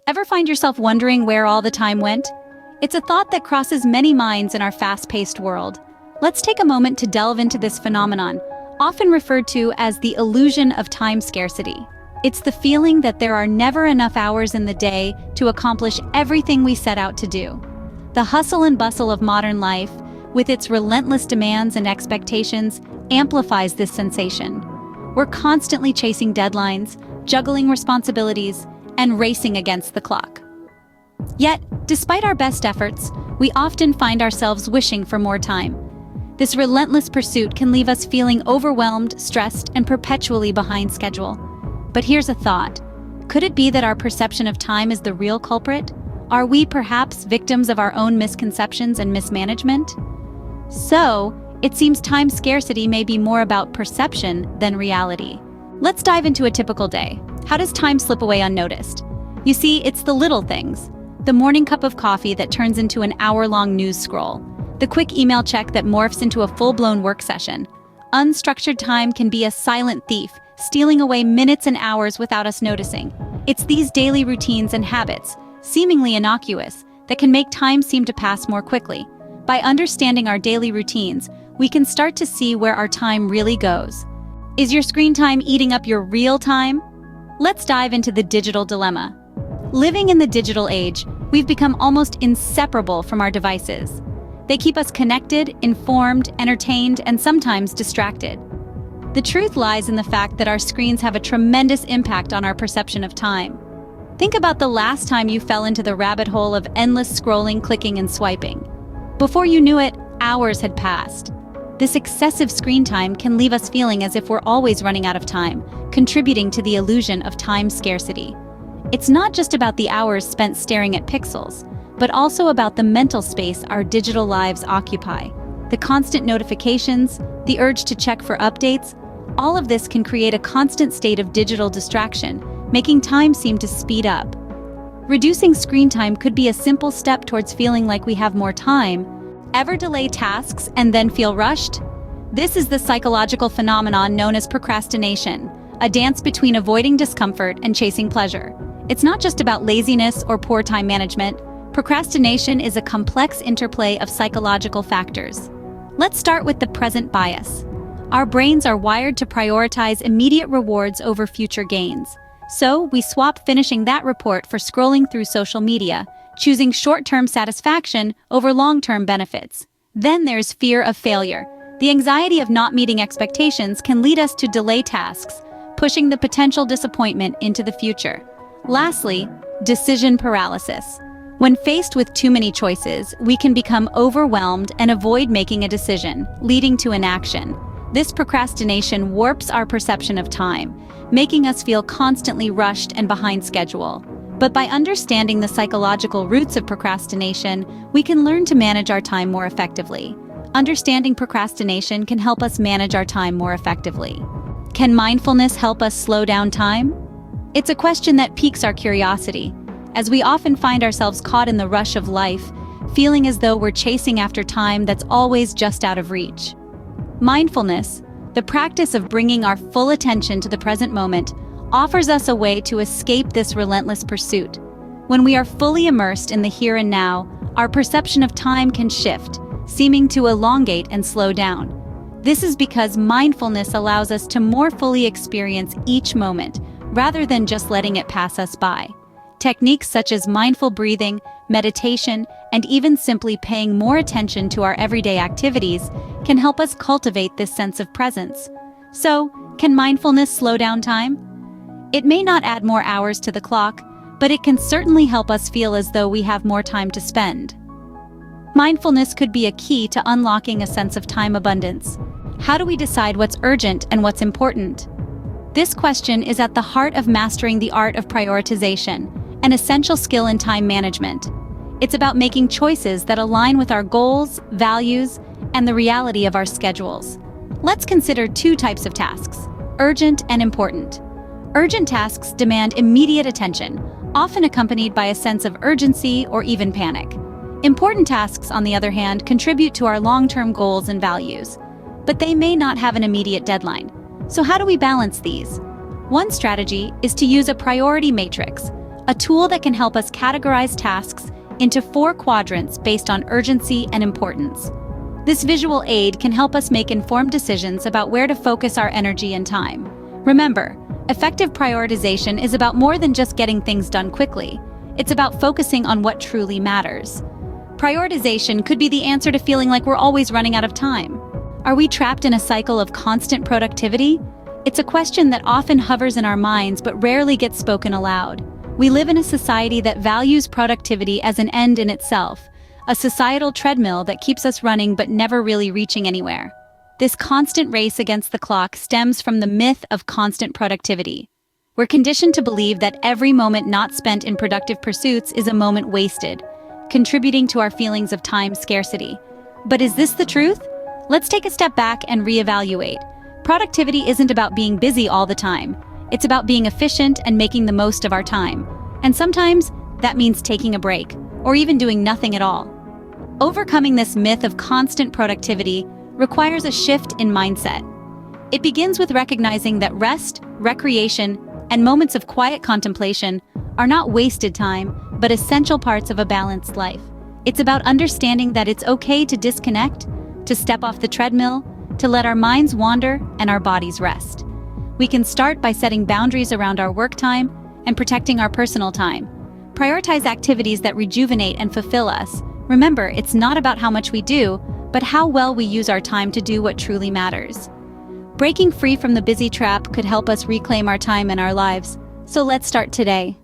Ever find yourself wondering where all the time went? It's a thought that crosses many minds in our fast-paced world. Let's take a moment to delve into this phenomenon, often referred to as the illusion of time scarcity. It's the feeling that there are never enough hours in the day to accomplish everything we set out to do. The hustle and bustle of modern life, with its relentless demands and expectations, amplifies this sensation. We're constantly chasing deadlines, juggling responsibilities, and racing against the clock. Yet, despite our best efforts, we often find ourselves wishing for more time. This relentless pursuit can leave us feeling overwhelmed, stressed, and perpetually behind schedule. But here's a thought. Could it be that our perception of time is the real culprit? Are we perhaps victims of our own misconceptions and mismanagement? So, it seems time scarcity may be more about perception than reality. Let's dive into a typical day. How does time slip away unnoticed? You see, it's the little things. The morning cup of coffee that turns into an hour-long news scroll. The quick email check that morphs into a full-blown work session. Unstructured time can be a silent thief, stealing away minutes and hours without us noticing. It's these daily routines and habits, seemingly innocuous, that can make time seem to pass more quickly. By understanding our daily routines, we can start to see where our time really goes. Is your screen time eating up your real time? Let's dive into the digital dilemma. Living in the digital age, we've become almost inseparable from our devices. They keep us connected, informed, entertained, and sometimes distracted. The truth lies in the fact that our screens have a tremendous impact on our perception of time. Think about the last time you fell into the rabbit hole of endless scrolling, clicking, and swiping. Before you knew it, hours had passed. This excessive screen time can leave us feeling as if we're always running out of time, contributing to the illusion of time scarcity. It's not just about the hours spent staring at pixels, but also about the mental space our digital lives occupy. The constant notifications, the urge to check for updates, all of this can create a constant state of digital distraction, making time seem to speed up. Reducing screen time could be a simple step towards feeling like we have more time. Ever delay tasks and then feel rushed? This is the psychological phenomenon known as procrastination, a dance between avoiding discomfort and chasing pleasure. It's not just about laziness or poor time management. Procrastination is a complex interplay of psychological factors. Let's start with the present bias. Our brains are wired to prioritize immediate rewards over future gains. So, we swap finishing that report for scrolling through social media, choosing short-term satisfaction over long-term benefits. Then there's fear of failure. The anxiety of not meeting expectations can lead us to delay tasks, pushing the potential disappointment into the future. Lastly, decision paralysis. When faced with too many choices, we can become overwhelmed and avoid making a decision, leading to inaction. This procrastination warps our perception of time, making us feel constantly rushed and behind schedule. But by understanding the psychological roots of procrastination, we can learn to manage our time more effectively. Understanding procrastination can help us manage our time more effectively. Can mindfulness help us slow down time? It's a question that piques our curiosity, as we often find ourselves caught in the rush of life, feeling as though we're chasing after time that's always just out of reach. Mindfulness, the practice of bringing our full attention to the present moment, offers us a way to escape this relentless pursuit. When we are fully immersed in the here and now, our perception of time can shift, seeming to elongate and slow down. This is because mindfulness allows us to more fully experience each moment, rather than just letting it pass us by. Techniques such as mindful breathing, meditation, and even simply paying more attention to our everyday activities can help us cultivate this sense of presence. So, can mindfulness slow down time? It may not add more hours to the clock, but it can certainly help us feel as though we have more time to spend. Mindfulness could be a key to unlocking a sense of time abundance. How do we decide what's urgent and what's important? This question is at the heart of mastering the art of prioritization, an essential skill in time management. It's about making choices that align with our goals, values, and the reality of our schedules. Let's consider two types of tasks: urgent and important. Urgent tasks demand immediate attention, often accompanied by a sense of urgency or even panic. Important tasks, on the other hand, contribute to our long-term goals and values, but they may not have an immediate deadline. So how do we balance these? One strategy is to use a priority matrix. a tool that can help us categorize tasks into 4 quadrants based on urgency and importance. This visual aid can help us make informed decisions about where to focus our energy and time. Remember, effective prioritization is about more than just getting things done quickly. It's about focusing on what truly matters. Prioritization could be the answer to feeling like we're always running out of time. Are we trapped in a cycle of constant productivity? It's a question that often hovers in our minds but rarely gets spoken aloud. We live in a society that values productivity as an end in itself, a societal treadmill that keeps us running but never really reaching anywhere. This constant race against the clock stems from the myth of constant productivity. We're conditioned to believe that every moment not spent in productive pursuits is a moment wasted, contributing to our feelings of time scarcity. But is this the truth? Let's take a step back and reevaluate. Productivity isn't about being busy all the time. It's about being efficient and making the most of our time. And sometimes that means taking a break, or even doing nothing at all. Overcoming this myth of constant productivity requires a shift in mindset. It begins with recognizing that rest, recreation, and moments of quiet contemplation are not wasted time, but essential parts of a balanced life. It's about understanding that it's okay to disconnect, to step off the treadmill, to let our minds wander and our bodies rest. We can start by setting boundaries around our work time and protecting our personal time. Prioritize activities that rejuvenate and fulfill us. Remember, it's not about how much we do, but how well we use our time to do what truly matters. Breaking free from the busy trap could help us reclaim our time and our lives. So let's start today.